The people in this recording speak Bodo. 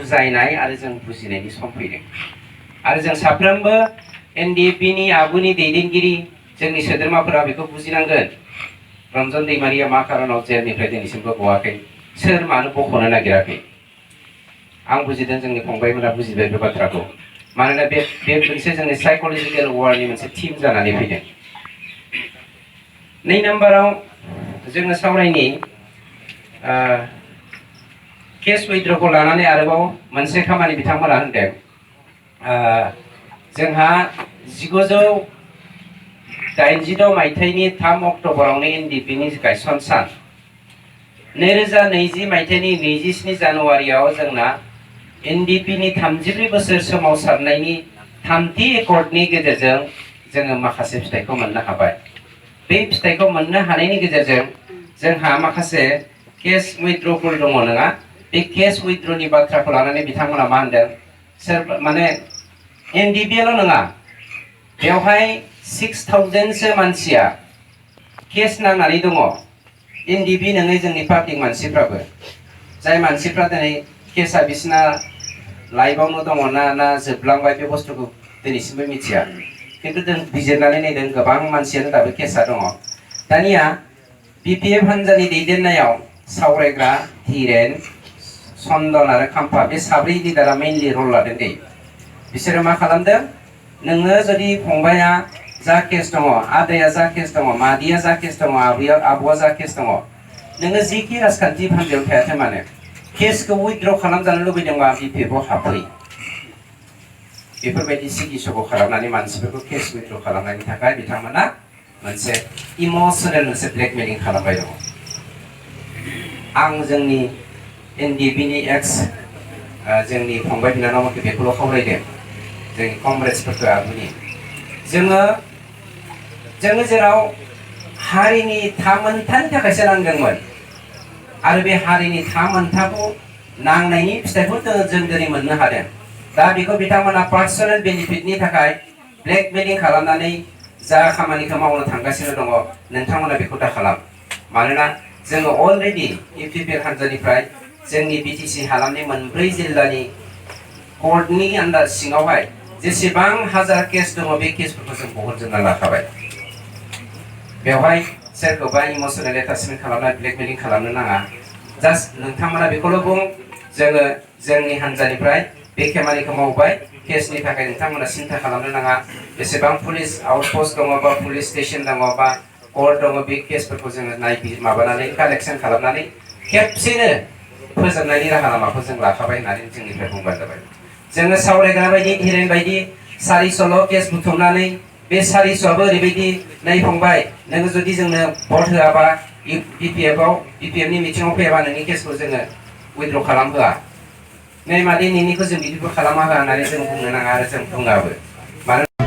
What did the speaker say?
बुजायनाय आरो जों बुजिनायनि सम फैदों आरो जों साफ्रोमबो एनडिएफबि नि आगुनि दैदेनगिरि जोंनि सोद्रोमाफोरा बेखौ बुजिनांगोन रन्जन दैमारिया मा खारनाव जेलनिफ्राय दिनैसिमबो गवाखै सोर मानो बख'नो नागिराखै आं बुजिदों जोंनि फंबायमोना बुजिबाय बे बाथ्राखौ मानोना बे मोनसे जोंनि साइकोलजिकेल वारनि मोनसे थीम जानानै फैदों 2 नम्बराव जोङो सावरायनि केस उइथड्रखौ लानानै आरोबाव मोनसे खामानि बिथांमोना होनदों जोंहा 1986 मायथाइनि 3 अक्ट'बरावनो एनडिएफबि नि गायसन सान 2020 मायथाइनि 27 जानुवारियाव जोंना एनडिएफबि नि 34 बोसोर सोमावसारनायनि थामथि एकर्डनि गेजेरजों जोङो माखासे फिथाइखौ मोननो हाबाय बे फिथाइखौ मोननो हानायनि गेजेरजों जोंहा माखासे केस उइथड्रफोर दङ नङा बे केस उइथड्रनि बाथ्राखौ लानानै बिथांमोना मा होनदों सोर माने एनडिएफबिल' नङा बेवहाय 6000 सो मानसिया केस नांनानै दङ एनडिएफबि नङै जोंनि पाब्लिक मानसिफ्राबो जाय मानसिफ्रा दिनै केसा बिसिना लाइभआवनो दङ ना जोबलांबाय बे बुस्थुखौ दिनैसिमबो मिथिया खिन्थु जों बिजिरनानै नायदों गोबां मानसियानो दाबो केसा दङ दानिया बिपिएफ हान्जानि दैदेननायाव सावरायग्रा हिरेन चन्दन आरो खाम्फा बे साब्रै लिडारा मेइनलि रल लादों दै बिसोरो मा खालामदों नोङो जुदि फंबाया जा केस दङ आदाया जा केस दङ मादैया जा केस दङ आब'आ जा केस दङ नोङो जिखि राजखान्थि हान्जायाव थायाथों मानो केसखौ उइथड्र खालामजानो लुबैदोंबा बिपिएफआव हाबफै बेफोरबायदि सिगिसखौ खालामनानै मानसिफोरखौ केस उइथड्र खालामनायनि थाखाय बिथांमोना मोनसे इमोसनेल मोनसे ब्लेकमेलिं खालामबाय दङ आं जोंनि एनडिएफबि नि एक्स जोंनि फंबाय बिनानावफोरखौ बेखौल' खावलायदों जोंनि कमरेड्सफोरखौ आगुनि जोङो जेराव हारिनि थामोनथानि थाखायसो नांदोंमोन आरो बे हारिनि थामोनथाखौ नांनायनि फिथाइखौ जों दिनै मोननो हादों दा बेखौ बिथांमोना पार्सनेल बेनिफिटनि थाखाय ब्लेकमेलिं खालामनानै जा खामानिखौ मावनो थांगासिनो दङ नोंथांमोना बेखौ दा खालाम मानोना जोङो अलरेडि इउपिपिएल हान्जानिफ्राय जोंनि बिटिसि हालामनि 4 जिल्लानि कर्टनि आन्दार सिङावहाय जेसेबां हाजार केस दङ बे केसफोरखौ जों बहनजोबना लाखाबाय बेवहाय सोरखौबा इमोसनेल एटाचमेन्ट खालामनाय ब्लेकमेलिं खालामनो नाङा जास्ट नोंथांमोना बेखौल' बुं जोङो जोंनि हान्जानिफ्राय बे खामानिखौ मावबाय केसनि थाखाय नोंथांमोना सिन्था खालामनो नाङा बेसेबां पुलिस आउटपस्ट दङ बा पुलिस स्टेशन दङ बा कर्ट दङ बे केसफोरखौ जोङो माबानानै कालेक्सन खालामनानै खेबसेनो फोजोबनायनि राहा लामाखौ जों लाखाबाय होननानै जोंनिफ्राय बुंबानो जाबाय जोङो सावरायग्रा बायदि हिरेन बायदि 400 केस बुथुमनानै बे 400आबो ओरैबायदि नै फंबाय नोङो जुदि जोंनो भट होआबा बिपिएफनि मिटिङाव फैयाबा नोंनि केसखौ जोङो उइथड्र खालामहोआ नै मादै नोंनिखौ जों बिदिबो खालामा होआ होननानै जों बुंनो नाङा आरो जों बुङाबो मानो